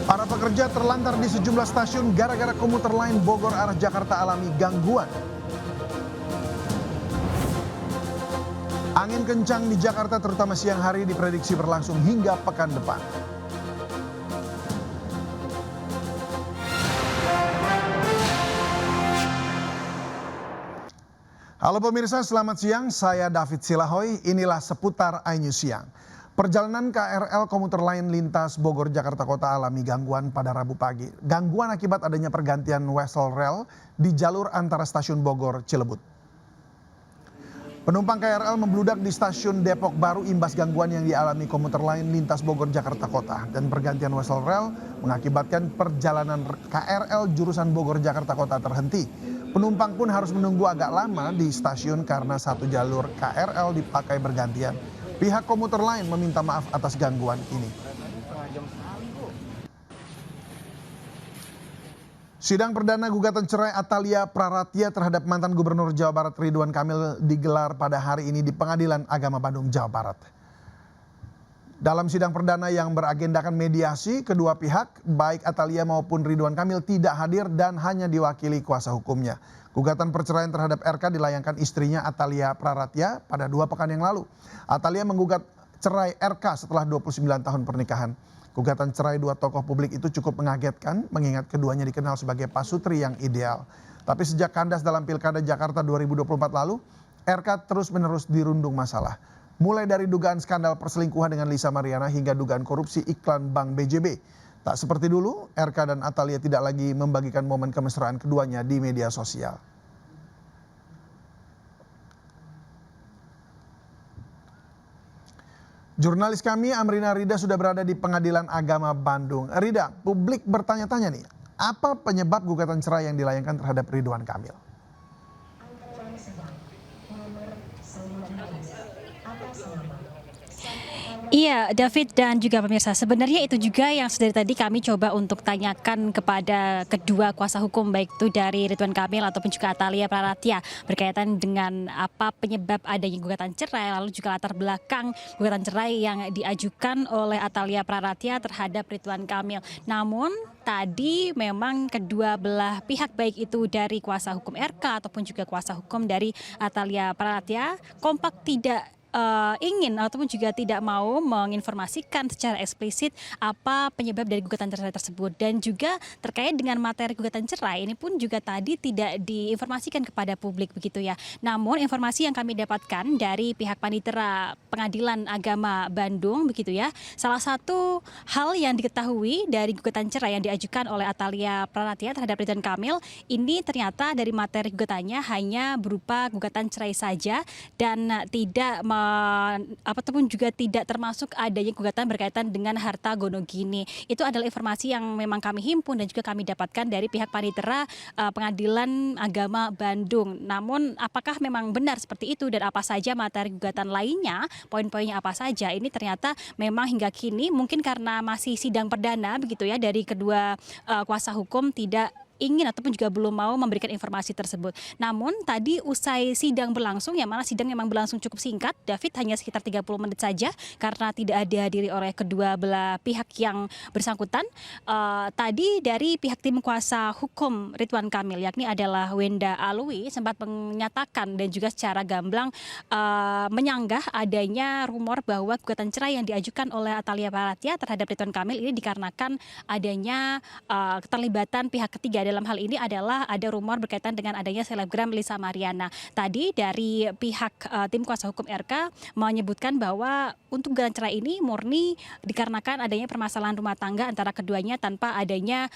Para pekerja terlantar di sejumlah stasiun gara-gara komuter lain Bogor arah Jakarta alami gangguan. Angin kencang di Jakarta terutama siang hari diprediksi berlangsung hingga pekan depan. Halo pemirsa, selamat siang. Saya David Silahoy. Inilah seputar iNews Siang. Perjalanan KRL komuter lain lintas Bogor Jakarta Kota alami gangguan pada Rabu pagi. Gangguan akibat adanya pergantian wesel rel di jalur antara stasiun Bogor Cilebut. Penumpang KRL membludak di stasiun Depok Baru imbas gangguan yang dialami komuter lain lintas Bogor Jakarta Kota, dan pergantian wesel rel mengakibatkan perjalanan KRL jurusan Bogor Jakarta Kota terhenti. Penumpang pun harus menunggu agak lama di stasiun karena satu jalur KRL dipakai bergantian. Pihak komuter lain meminta maaf atas gangguan ini. Sidang perdana gugatan cerai Atalia Praratya terhadap mantan Gubernur Jawa Barat Ridwan Kamil digelar pada hari ini di Pengadilan Agama Bandung, Jawa Barat. Dalam sidang perdana yang beragendakan mediasi, kedua pihak, baik Atalia maupun Ridwan Kamil tidak hadir dan hanya diwakili kuasa hukumnya. Gugatan perceraian terhadap RK dilayangkan istrinya Atalia Praratya pada 2 pekan yang lalu. Atalia menggugat cerai RK setelah 29 tahun pernikahan. Gugatan cerai dua tokoh publik itu cukup mengagetkan, mengingat keduanya dikenal sebagai pasutri yang ideal. Tapi sejak kandas dalam Pilkada Jakarta 2024 lalu, RK terus-menerus dirundung masalah. Mulai dari dugaan skandal perselingkuhan dengan Lisa Mariana hingga dugaan korupsi iklan Bank BJB. Tak seperti dulu, RK dan Atalia tidak lagi membagikan momen kemesraan keduanya di media sosial. Jurnalis kami Amrina Rida sudah berada di Pengadilan Agama Bandung. Rida, publik bertanya-tanya nih, apa penyebab gugatan cerai yang dilayangkan terhadap Ridwan Kamil? Iya, David dan juga pemirsa. Sebenarnya itu juga yang dari tadi kami coba untuk tanyakan kepada kedua kuasa hukum, baik itu dari Ridwan Kamil ataupun juga Atalia Praratya, berkaitan dengan apa penyebab adanya gugatan cerai, lalu juga latar belakang gugatan cerai yang diajukan oleh Atalia Praratya terhadap Ridwan Kamil. Namun tadi memang kedua belah pihak, baik itu dari kuasa hukum RK ataupun juga kuasa hukum dari Atalia Praratya, kompak tidak ingin ataupun juga tidak mau menginformasikan secara eksplisit apa penyebab dari gugatan cerai tersebut, dan juga terkait dengan materi gugatan cerai ini pun juga tadi tidak diinformasikan kepada publik begitu ya. Namun informasi yang kami dapatkan dari pihak panitera Pengadilan Agama Bandung begitu ya, salah satu hal yang diketahui dari gugatan cerai yang diajukan oleh Atalia Praratya terhadap Ridwan Kamil ini, ternyata dari materi gugatannya hanya berupa gugatan cerai saja dan tidak ataupun juga tidak termasuk adanya gugatan berkaitan dengan harta gonogini. Itu adalah informasi yang memang kami himpun dan juga kami dapatkan dari pihak panitera Pengadilan Agama Bandung. Namun apakah memang benar seperti itu dan apa saja materi gugatan lainnya, poin-poinnya apa saja, ini ternyata memang hingga kini mungkin karena masih sidang perdana begitu ya, dari kedua kuasa hukum tidak ingin ataupun juga belum mau memberikan informasi tersebut. Namun tadi usai sidang berlangsung, yang mana sidang memang berlangsung cukup singkat, David, hanya sekitar 30 menit saja karena tidak dihadiri oleh kedua belah pihak yang bersangkutan. Tadi dari pihak tim kuasa hukum Ridwan Kamil, yakni adalah Wenda Alwi, sempat menyatakan dan juga secara gamblang menyanggah adanya rumor bahwa gugatan cerai yang diajukan oleh Atalia Praratya terhadap Ridwan Kamil ini dikarenakan adanya keterlibatan pihak ketiga. Dalam hal ini adalah ada rumor berkaitan dengan adanya selebgram Lisa Mariana. Tadi dari pihak tim kuasa hukum RK menyebutkan bahwa untuk gugatan cerai ini murni dikarenakan adanya permasalahan rumah tangga antara keduanya tanpa adanya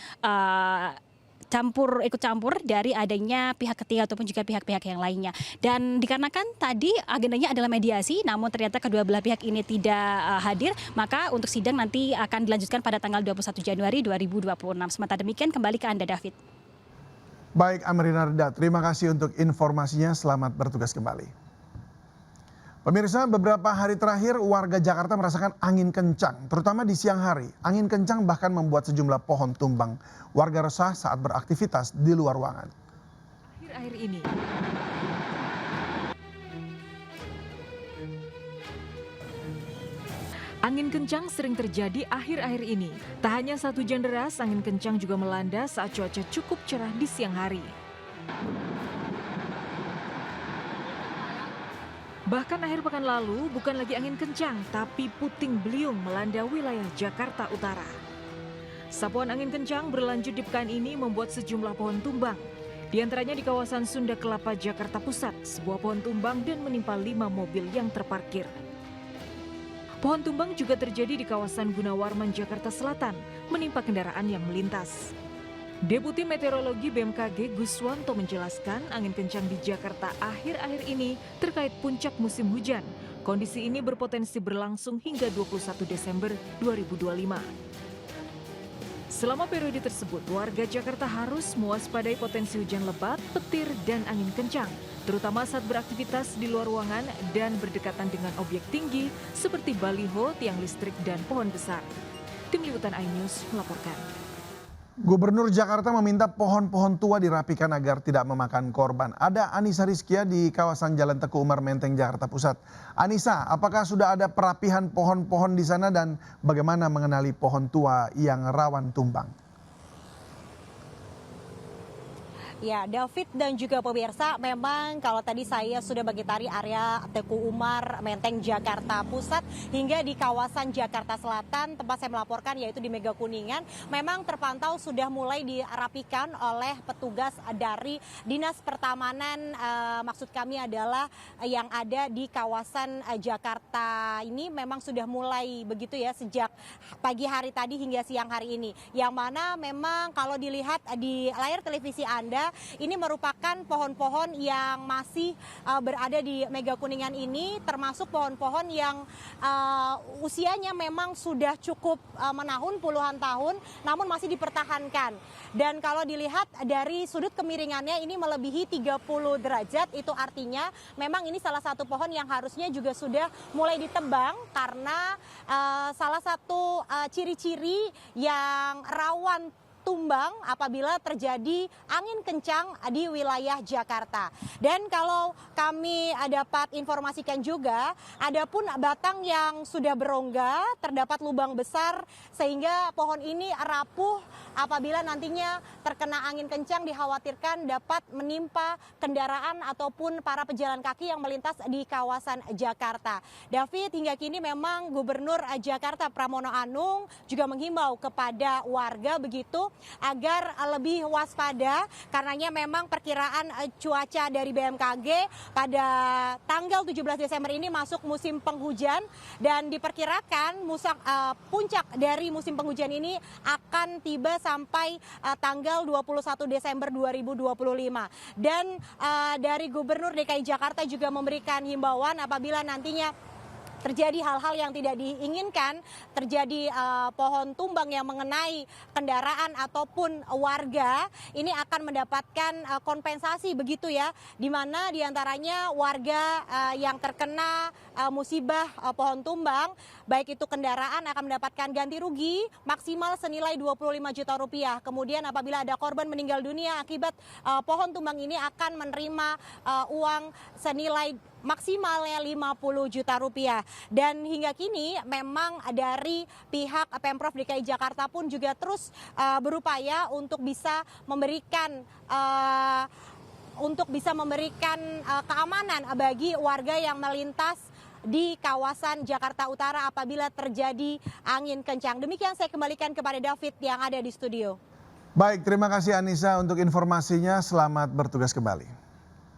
ikut campur dari adanya pihak ketiga ataupun juga pihak-pihak yang lainnya. Dan dikarenakan tadi agendanya adalah mediasi, namun ternyata kedua belah pihak ini tidak hadir, maka untuk sidang nanti akan dilanjutkan pada tanggal 21 Januari 2026. Sementara demikian, kembali ke Anda, David. Baik, Amrina Rida, terima kasih untuk informasinya. Selamat bertugas kembali. Pemirsa, beberapa hari terakhir warga Jakarta merasakan angin kencang, terutama di siang hari. Angin kencang bahkan membuat sejumlah pohon tumbang. Warga resah saat beraktivitas di luar ruangan. Akhir-akhir ini, Angin kencang sering terjadi akhir-akhir ini. Tak hanya saat hujan deras, angin kencang juga melanda saat cuaca cukup cerah di siang hari. Bahkan akhir pekan lalu bukan lagi angin kencang, tapi puting beliung melanda wilayah Jakarta Utara. Sapuan angin kencang berlanjut di pekan ini membuat sejumlah pohon tumbang. Di antaranya di kawasan Sunda Kelapa, Jakarta Pusat, sebuah pohon tumbang dan menimpa 5 mobil yang terparkir. Pohon tumbang juga terjadi di kawasan Gunawarman, Jakarta Selatan, menimpa kendaraan yang melintas. Deputi Meteorologi BMKG Guswanto menjelaskan angin kencang di Jakarta akhir-akhir ini terkait puncak musim hujan. Kondisi ini berpotensi berlangsung hingga 21 Desember 2025. Selama periode tersebut, warga Jakarta harus mewaspadai potensi hujan lebat, petir, dan angin kencang, terutama saat beraktivitas di luar ruangan dan berdekatan dengan objek tinggi seperti baliho, tiang listrik, dan pohon besar. Tim Liputan iNews melaporkan. Gubernur Jakarta meminta pohon-pohon tua dirapikan agar tidak memakan korban. Ada Anissa Rizkia di kawasan Jalan Teguh Umar Menteng, Jakarta Pusat. Anissa, apakah sudah ada perapihan pohon-pohon di sana dan bagaimana mengenali pohon tua yang rawan tumbang? Ya, David dan juga pemirsa, memang kalau tadi saya sudah mengitari area Teguh Umar, Menteng, Jakarta Pusat, hingga di kawasan Jakarta Selatan, tempat saya melaporkan yaitu di Mega Kuningan, memang terpantau sudah mulai dirapikan oleh petugas dari Dinas Pertamanan, maksud kami adalah yang ada di kawasan Jakarta ini memang sudah mulai begitu ya sejak pagi hari tadi hingga siang hari ini. Yang mana memang kalau dilihat di layar televisi Anda, ini merupakan pohon-pohon yang masih berada di Mega Kuningan ini, termasuk pohon-pohon yang usianya memang sudah cukup menahun, puluhan tahun, namun masih dipertahankan. Dan kalau dilihat dari sudut kemiringannya ini melebihi 30 derajat, itu artinya memang ini salah satu pohon yang harusnya juga sudah mulai ditebang karena salah satu ciri-ciri yang rawan tumbang apabila terjadi angin kencang di wilayah Jakarta. Dan kalau kami dapat informasikan juga, ada pun batang yang sudah berongga, terdapat lubang besar sehingga pohon ini rapuh apabila nantinya terkena angin kencang dikhawatirkan dapat menimpa kendaraan ataupun para pejalan kaki yang melintas di kawasan Jakarta. David, hingga kini memang Gubernur Jakarta Pramono Anung juga menghimbau kepada warga begitu agar lebih waspada karenanya memang perkiraan cuaca dari BMKG pada tanggal 17 Desember ini masuk musim penghujan dan diperkirakan puncak dari musim penghujan ini akan tiba sampai tanggal 21 Desember 2025. Dan dari Gubernur DKI Jakarta juga memberikan himbauan apabila nantinya terjadi hal-hal yang tidak diinginkan, terjadi pohon tumbang yang mengenai kendaraan ataupun warga, ini akan mendapatkan kompensasi begitu ya, di mana diantaranya warga yang terkena musibah pohon tumbang, baik itu kendaraan akan mendapatkan ganti rugi maksimal senilai 25 juta rupiah. Kemudian apabila ada korban meninggal dunia akibat pohon tumbang ini akan menerima uang senilai maksimalnya 50 juta rupiah. Dan hingga kini memang dari pihak Pemprov DKI Jakarta pun juga terus berupaya untuk bisa memberikan keamanan bagi warga yang melintas di kawasan Jakarta Utara apabila terjadi angin kencang. Demikian saya kembalikan kepada David yang ada di studio. Baik, terima kasih Anissa untuk informasinya. Selamat bertugas kembali.